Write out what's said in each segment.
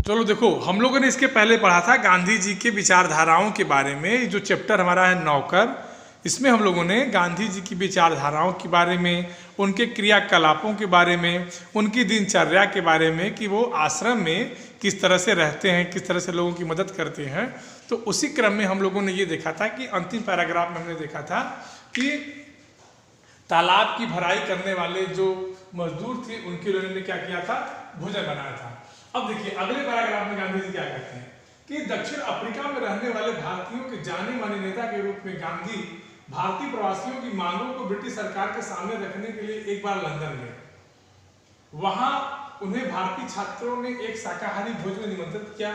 चलो देखो, हम लोगों ने इसके पहले पढ़ा था गांधी जी के विचारधाराओं के बारे में। जो चैप्टर हमारा है नौकर, इसमें हम लोगों ने गांधी जी की विचारधाराओं के बारे में, उनके क्रियाकलापों के बारे में, उनकी दिनचर्या के बारे में कि वो आश्रम में किस तरह से रहते हैं, किस तरह से लोगों की मदद करते हैं। तो उसी क्रम में हम लोगों ने ये देखा था कि अंतिम पैराग्राफ में हमने देखा था कि तालाब की भराई करने वाले जो मजदूर थे उनके लिए उन्होंने क्या किया था, भोजन बनाया था। अब देखिए अगले पैराग्राफ में गांधी जी क्या कहते हैं कि दक्षिण अफ्रीका में रहने वाले भारतीयों के जाने माने नेता के रूप में गांधी भारतीय प्रवासियों की मांगों को ब्रिटिश सरकार के सामने रखने के लिए एक बार लंदन गए। वहां उन्हें भारतीय छात्रों ने एक शाकाहारी भोजन निमंत्रित किया।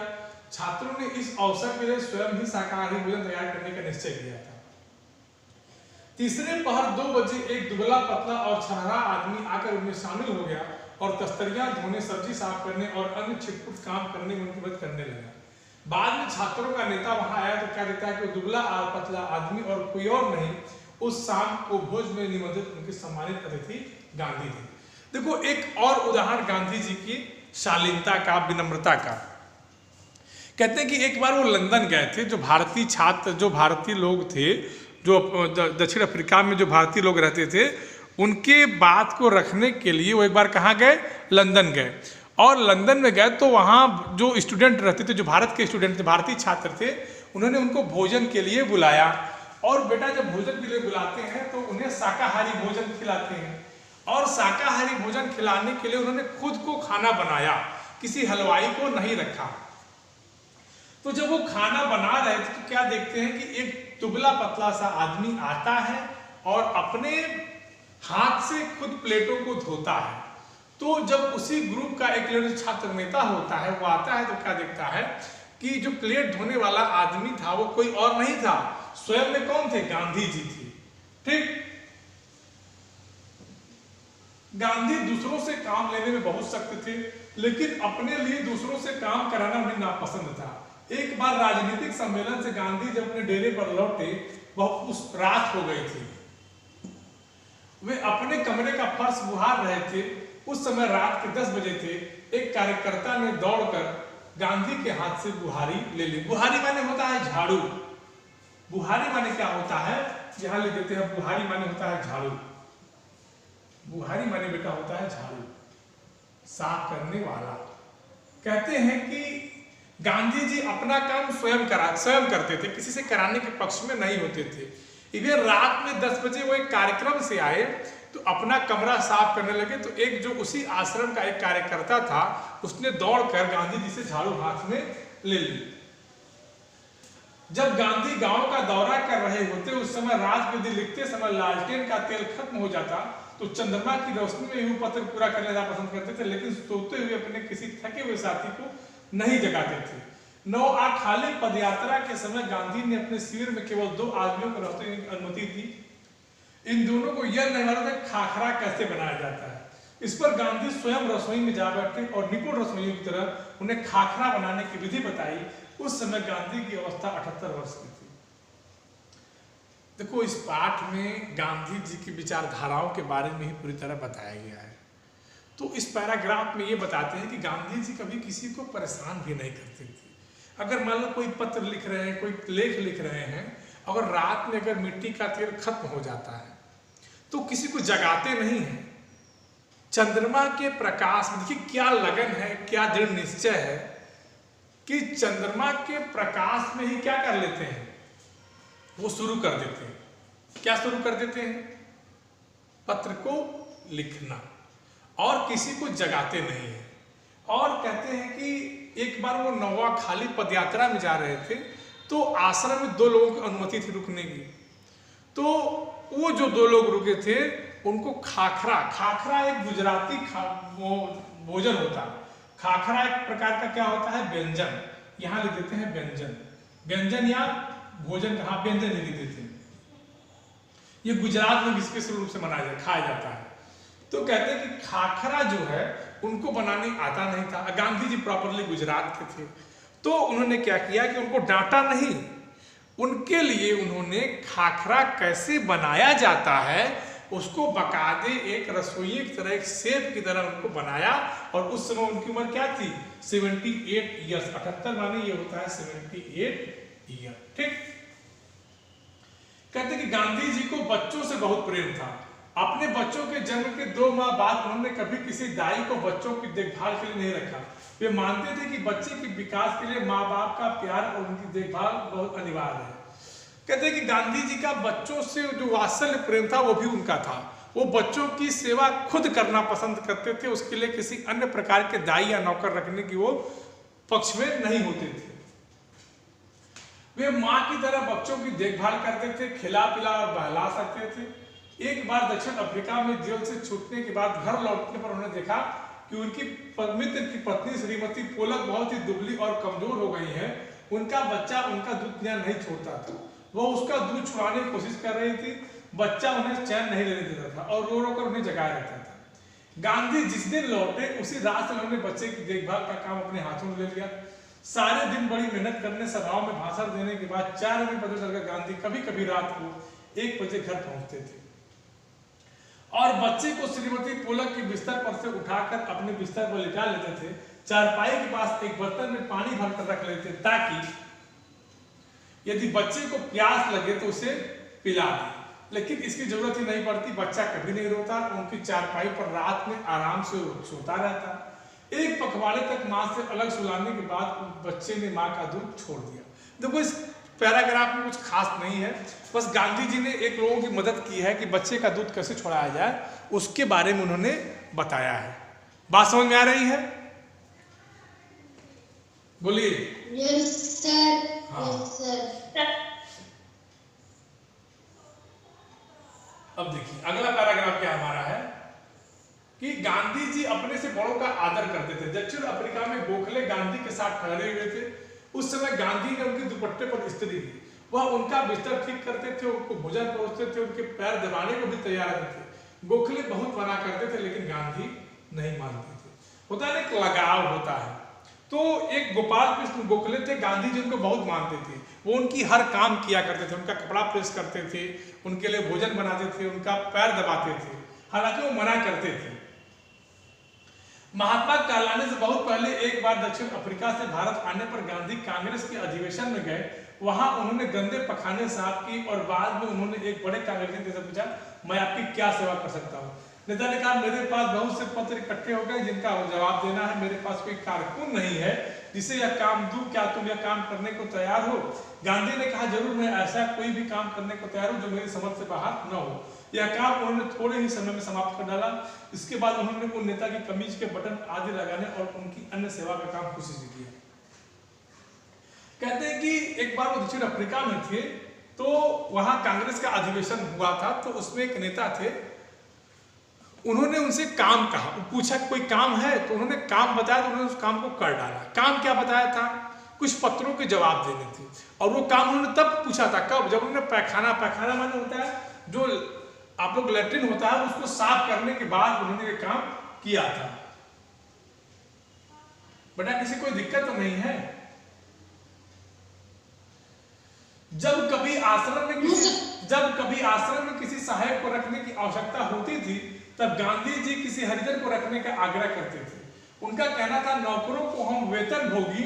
छात्रों ने इस अवसर के लिए स्वयं ही शाकाहारी भोजन तैयार करने का निश्चय किया था। तीसरे पहर 2 बजे एक दुबला पतला और छरहरा आदमी आकर उनमें शामिल हो गया और तस्तरियां धोने, सब्जी साफ करने और अन्य छिटपुट काम करने में उनकी मदद करने लगा। बाद में छात्रों का नेता वहां आया तो क्या देखता है कि दुबला और पतला आदमी और कोई और नहीं, उस शाम को भोज में निमंत्रित उनके सम्मानित अतिथि गांधी थे। देखो एक और उदाहरण गांधी जी की शालीनता का, विनम्रता का। कहते हैं कि एक बार वो लंदन गए थे। जो भारतीय छात्र, जो भारतीय लोग थे, जो दक्षिण अफ्रीका में जो भारतीय लोग रहते थे, उनके बात को रखने के लिए वो एक बार कहाँ गए, लंदन गए। और लंदन में गए तो वहाँ जो स्टूडेंट रहते थे, जो भारत के स्टूडेंट थे, भारतीय छात्र थे, उन्होंने उनको भोजन के लिए बुलाया। और बेटा जब भोजन के लिए बुलाते हैं तो उन्हें शाकाहारी भोजन खिलाते हैं। और शाकाहारी भोजन खिलाने के लिए उन्होंने खुद को खाना बनाया, किसी हलवाई को नहीं रखा। तो जब वो खाना बना रहे थे तो क्या देखते हैं कि एक दुबला पतला सा आदमी आता है और अपने हाथ से खुद प्लेटों को धोता है। तो जब उसी ग्रुप का एक छात्र नेता होता है, वो आता है तो क्या देखता है कि जो प्लेट धोने वाला आदमी था वो कोई और नहीं था, स्वयं में कौन थे, गांधी जी थे। ठीक, गांधी दूसरों से काम लेने में बहुत सख्त थे, लेकिन अपने लिए दूसरों से काम कराना उन्हें नापसंद था। एक बार राजनीतिक सम्मेलन से गांधी जब अपने डेरे पर लौटे, वह उस रात हो गई थी। वे अपने कमरे का फर्श बुहार रहे थे। उस समय रात के 10 बजे थे। एक कार्यकर्ता ने दौड़कर गांधी के हाथ से बुहारी ले ली। बुहारी माने होता है झाड़ू। बुहारी माने क्या होता है, यहां लिख देते हैं, बुहारी माने होता है झाड़ू। बुहारी माने बेटा होता है झाड़ू, साफ करने वाला। कहते हैं कि गांधी जी अपना काम स्वयं करते थे, किसी से कराने के पक्ष में नहीं होते थे। इधर रात में 10 बजे वो एक कार्यक्रम से आए तो अपना कमरा साफ करने लगे। तो एक जो उसी आश्रम का एक कार्यकर्ता था, उसने दौड़कर गांधी जी से झाड़ू हाथ में ले ली। जब गांधी गांव का दौरा कर रहे होते, उस समय राजविधि लिखते समय लालटेन का तेल खत्म हो जाता, तो चंद्रमा की रोशनी में ही पत्र पूरा करने का पसंद करते थे, लेकिन सोते हुए अपने किसी थके हुए साथी को नहीं जगाते थे। 9 खाली पदयात्रा के समय गांधी ने अपने शिविर में केवल 2 आदमियों को रहने की अनुमति दी। इन दोनों को यह नहीं मालूम था खाखरा कैसे बनाया जाता है। इस पर गांधी स्वयं रसोई में जा बैठे और निपुण रसोइयों की तरह उन्हें खाखरा बनाने की विधि बताई। उस समय गांधी की अवस्था 78 वर्ष की थी। देखो इस पाठ में गांधी जी की विचारधाराओं के बारे में ही पूरी तरह बताया गया है। तो इस पैराग्राफ में ये बताते हैं कि गांधी जी कभी किसी को परेशान भी नहीं करते थे। अगर मान लो कोई पत्र लिख रहे हैं, कोई लेख लिख रहे हैं, अगर रात में अगर मिट्टी का तेल खत्म हो जाता है तो किसी को जगाते नहीं हैं। चंद्रमा के प्रकाश में देखिए क्या लगन है, क्या दृढ़ निश्चय है कि चंद्रमा के प्रकाश में ही क्या कर लेते हैं, वो शुरू कर देते हैं। क्या शुरू कर देते हैं, पत्र को लिखना, और किसी को जगाते नहीं है। और कहते हैं कि एक बार वो 9 खाली पदयात्रा में जा रहे थे तो आश्रम में 2 लोगों की अनुमति थी रुकने की। तो वो जो 2 लोग रुके थे उनको खाखरा एक गुजराती भोजन होता है। खाखरा एक प्रकार का क्या होता है, व्यंजन। यहाँ लिख देते हैं व्यंजन या भोजन, कहाँ व्यंजन लिख देते हैं। ये गुजरात में विशेष रूप से खाया जाता है। तो कहते हैं कि खाखरा जो है उनको बनाने आता नहीं था। गांधी जी प्रॉपरली गुजरात के थे, तो उन्होंने क्या किया कि उनको डांटा नहीं, उनके लिए उन्होंने खाखरा कैसे बनाया जाता है उसको बकायदे एक रसोई की तरह, एक शेफ की तरह उनको बनाया। और उस समय उनकी उम्र क्या थी? 78 ईयर्स। 78 माने ये होता है 78 ईयर। ठीक। कहते कि गांधी जी को बच्चों से बहुत प्रेम था। अपने बच्चों के जन्म के 2 माह बाद उन्होंने कभी किसी दाई को बच्चों की देखभाल के लिए नहीं रखा। वे मानते थे कि बच्चे के विकास के लिए माँ बाप का प्यार और उनकी देखभाल बहुत अनिवार्य है। कहते हैं कि गांधी जी का बच्चों से जो वात्सल्य प्रेम था वो भी उनका था। वो बच्चों की सेवा खुद करना पसंद करते थे, उसके लिए किसी अन्य प्रकार के दाई या नौकर रखने की वो पक्ष में नहीं होते थे। वे माँ की तरह बच्चों की देखभाल करते थे, खिला पिला और बहला सकते थे। एक बार दक्षिण अफ्रीका में जेल से छूटने के बाद घर लौटने पर उन्होंने देखा कि उनकी मित्र की पत्नी श्रीमती पोलक बहुत ही दुबली और कमजोर हो गई है। उनका बच्चा उनका दूध नहीं छोड़ता था। वो उसका दूध छुड़ाने की कोशिश कर रही थी। बच्चा उन्हें चैन नहीं लेने देता था और रो रो कर उन्हें जगाए रहता था। गांधी जिस दिन लौटे उसी रात से उन्होंने बच्चे की देखभाल का काम अपने हाथों में ले लिया। सारे दिन बड़ी मेहनत करने, सभाओं में भाषण देने के बाद 4 बजे पता चलकर गांधी कभी कभी रात को 1 बजे घर पहुंचते थे और बच्चे को श्रीमती पोलक के बिस्तर पर से उठाकर अपने बिस्तर पर लिटा लेते थे। चारपाई के पास एक बर्तन में पानी भरकर रख लेते ताकि यदि बच्चे को प्यास लगे तो उसे पिला दे, लेकिन इसकी जरूरत ही नहीं पड़ती। बच्चा कभी नहीं रोता, उनकी चारपाई पर रात में आराम से सोता रहता। एक पखवाड़े तक माँ से अलग सुलाने के बाद बच्चे ने माँ का दूध छोड़ दिया। देखो इस पैराग्राफ में कुछ खास नहीं है, बस गांधी जी ने एक लोगों की मदद की है कि बच्चे का दूध कैसे छोड़ाया जाए, उसके बारे में उन्होंने बताया है। बात समझ में आ रही है? बोलिए। Yes sir. Yes sir. अब देखिए अगला पैराग्राफ क्या हमारा है कि गांधी जी अपने से बड़ों का आदर करते थे। दक्षिण अफ्रीका में गोखले गांधी के साथ ठहरे हुए थे। उस समय गांधी ने उनके दुपट्टे पर स्त्री दी। वह उनका बिस्तर ठीक करते थे, उनको भोजन परोसते थे, उनके पैर दबाने को भी तैयार थे। गोखले बहुत मना करते थे लेकिन गांधी नहीं मानते थे। होता है एक लगाव होता है। तो एक गोपाल कृष्ण गोखले थे, गांधी जी उनको बहुत मानते थे। वो उनकी हर काम किया करते थे, उनका कपड़ा प्रेस करते थे, उनके लिए भोजन बनाते थे, उनका पैर दबाते थे, हालांकि वो मना करते थे। महात्मा कहलाने से बहुत पहले एक बार दक्षिण अफ्रीका से भारत आने पर गांधी कांग्रेस के अधिवेशन में गए। वहां उन्होंने गंदे पखाने साफ की और बाद में उन्होंने एक बड़े कांग्रेसी नेता से पूछा, मैं आपकी क्या सेवा कर सकता हूँ? नेता ने कहा, मेरे पास बहुत से पत्र इकट्ठे हो गए जिनका जवाब देना है। मेरे पास कोई कारकुन नहीं है जिसे यह काम दूं, क्या तुम यह काम करने को तैयार हो? गांधी ने कहा, जरूर, मैं ऐसा कोई भी काम करने को तैयार हूं जो मेरी समझ से बाहर न हो। यह काम उन्होंने थोड़े ही समय में समाप्त कर डाला। इसके बाद उन्होंने उन नेता की कमीज के बटन आदि लगाने और उनकी अन्य सेवा का काम खुशी से किया। कहते हैं कि एक बार वो दक्षिण अफ्रीका में थे तो वहां कांग्रेस का अधिवेशन हुआ था। तो उसमें एक नेता थे, उन्होंने उनसे काम कहा, पूछा कोई काम है? तो उन्होंने काम बताया तो उन्होंने उस काम को कर डाला। काम क्या बताया था? कुछ पत्रों के जवाब देने थे। और वो काम उन्होंने तब पूछा था, कब? जब उन्होंने पैखाना माने होता है जो आप लोग लैट्रिन होता है उसको साफ करने के बाद उन्होंने ये काम किया था। बेटा किसी कोई दिक्कत तो नहीं है? जब कभी आश्रम में किसी सहायक को रखने की आवश्यकता होती थी तब गांधी जी किसी हरिजन को रखने का आग्रह करते थे। उनका कहना था, नौकरों को हम वेतन भोगी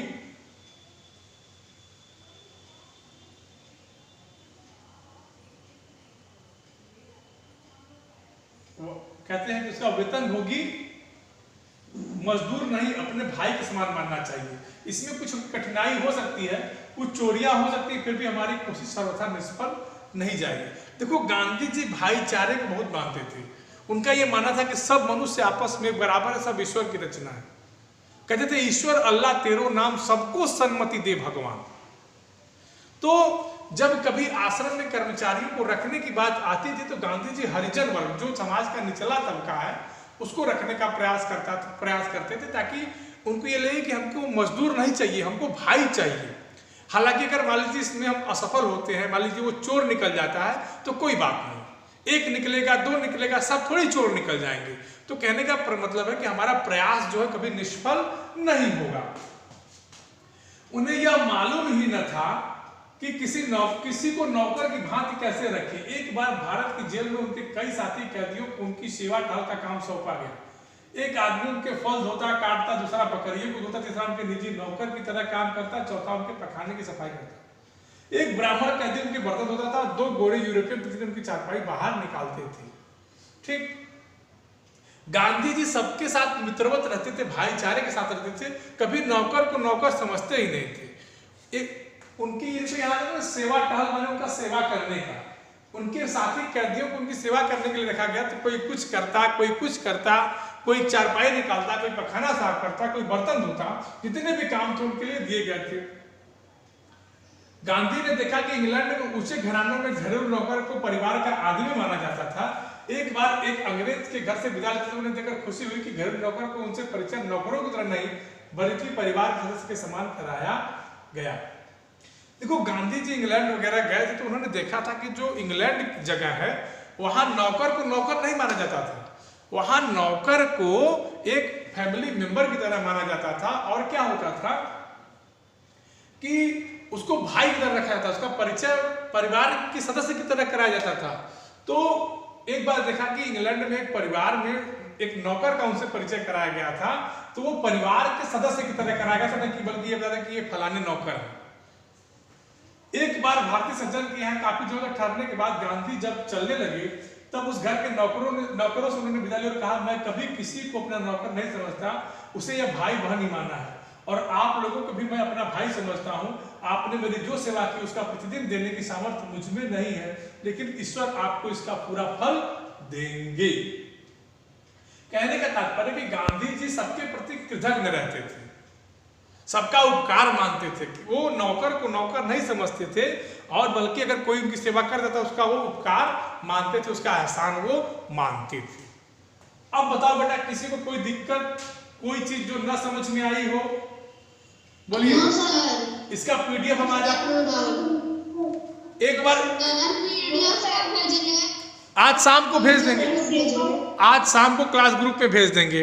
कहते हैं कि उसका वेतन भोगी मजदूर नहीं, अपने भाई के समान मानना चाहिए। इसमें कुछ कठिनाई हो सकती है, कुछ चोरियां हो सकती है, फिर भी हमारी कोशिश सर्वथा निष्फल नहीं जाएगी। देखो गांधी जी भाईचारे को बहुत मानते थे। उनका यह मानना था कि सब मनुष्य आपस में बराबर है, सब ईश्वर की रचना है। कहते थे, ईश्वर अल्लाह तेरो नाम सबको सन्मति दे भगवान। तो जब कभी आश्रम में कर्मचारियों को रखने की बात आती थी तो गांधी जी हरिजन वर्ग, जो समाज का निचला तबका है, उसको रखने का प्रयास करते थे ताकि उनको ये लगे कि हमको मजदूर नहीं चाहिए, हमको भाई चाहिए। हालांकि अगर मान लीजिए इसमें हम असफल होते हैं, मान लीजिए वो चोर निकल जाता है तो कोई बात नहीं, एक निकलेगा, 2 निकलेगा, सब थोड़ी चोर निकल जाएंगे। तो कहने का मतलब है कि हमारा प्रयास जो है कभी निष्फल नहीं होगा। उन्हें यह मालूम ही न था कि किसी को नौकर की भांति कैसे रखे। एक बार भारत की जेल में उनके कई साथी कैदियों को उनकी सेवा टहल का काम सौंपा गया। एक आदमी उनके फल धोता काटता, दूसरा बकरियों को धोता, तीसरा उनके निजी नौकर की तरह काम करता, चौथा उनके पखाने की सफाई करता। एक ब्राह्मण कैदी उनके बर्तन धोता था, 2 गोरे यूरोपियन प्रतिदिन उनकी चारपाई बाहर निकालते थे। ठीक, गांधी जी सबके साथ मित्रवत रहते थे, भाईचारे के साथ रहते थे, कभी नौकर को नौकर समझते ही नहीं थे। एक उनकी यहाँ सेवा टहल माने उनका सेवा करने का, उनके साथी कैदियों को उनकी सेवा करने के लिए रखा गया। तो कोई कुछ करता, कोई कुछ करता, कोई चारपाई निकालता, कोई पखाना साफ करता, कोई बर्तन धोता, जितने भी काम थे उनके लिए दिए गए थे। गांधी ने देखा कि इंग्लैंड में ऊंचे घरानों में घरेलू नौकर को परिवार का आदमी माना जाता था। एक बार एक अंग्रेज के घर से विदा लेते उन्हें देखकर खुशी हुई कि घरेलू नौकर को उनसे परिचय नौकरों की तरह नहीं बल्कि परिवार के सदस्य के समान कराया गया। देखो, गांधी जी इंग्लैंड वगैरह गए थे तो उन्होंने देखा था कि जो इंग्लैंड जगह है वहां नौकर को नौकर नहीं माना जाता था, वहां नौकर को एक फैमिली मेंबर की तरह माना जाता था। और क्या होता था कि उसको भाई की तरह रखा जाता, उसका परिचय परिवार के सदस्य की तरह कराया जाता था। तो एक बार देखा कि इंग्लैंड में एक परिवार में एक नौकर का उनसे परिचय कराया गया था, तो वो परिवार के सदस्य की तरह कराया गया था, नहीं बल्कि ये बताया कि ये फलाने नौकर है। एक बार भारतीय सज्जन के यहाँ काफी दिनों तक ठहरने के बाद गांधी जब चलने लगे तब उस घर के नौकरों से उन्होंने विदा ली और कहा, मैं कभी किसी को अपना नौकर नहीं समझता, उसे यह भाई बहन ही माना है, और आप लोगों को भी मैं अपना भाई समझता हूं। आपने मेरी जो सेवा की उसका प्रतिदिन देने की सामर्थ्य मुझ में नहीं है, लेकिन ईश्वर आपको इसका पूरा फल देंगे। कहने का तात्पर्य कि गांधी जी सबके प्रति कृतज्ञ रहते थे, सबका उपकार मानते थे, कि वो नौकर को नौकर नहीं समझते थे, और बल्कि अगर कोई उनकी सेवा कर देता उसका वो उपकार मानते थे, उसका एहसान वो मानते थे। अब बताओ बेटा, किसी को कोई दिक्कत, कोई चीज जो ना समझ में आई हो, बोलिए। इसका पीडीएफ हम आज एक बार आज शाम को भेज देंगे, आज शाम को क्लास ग्रुप पे भेज देंगे।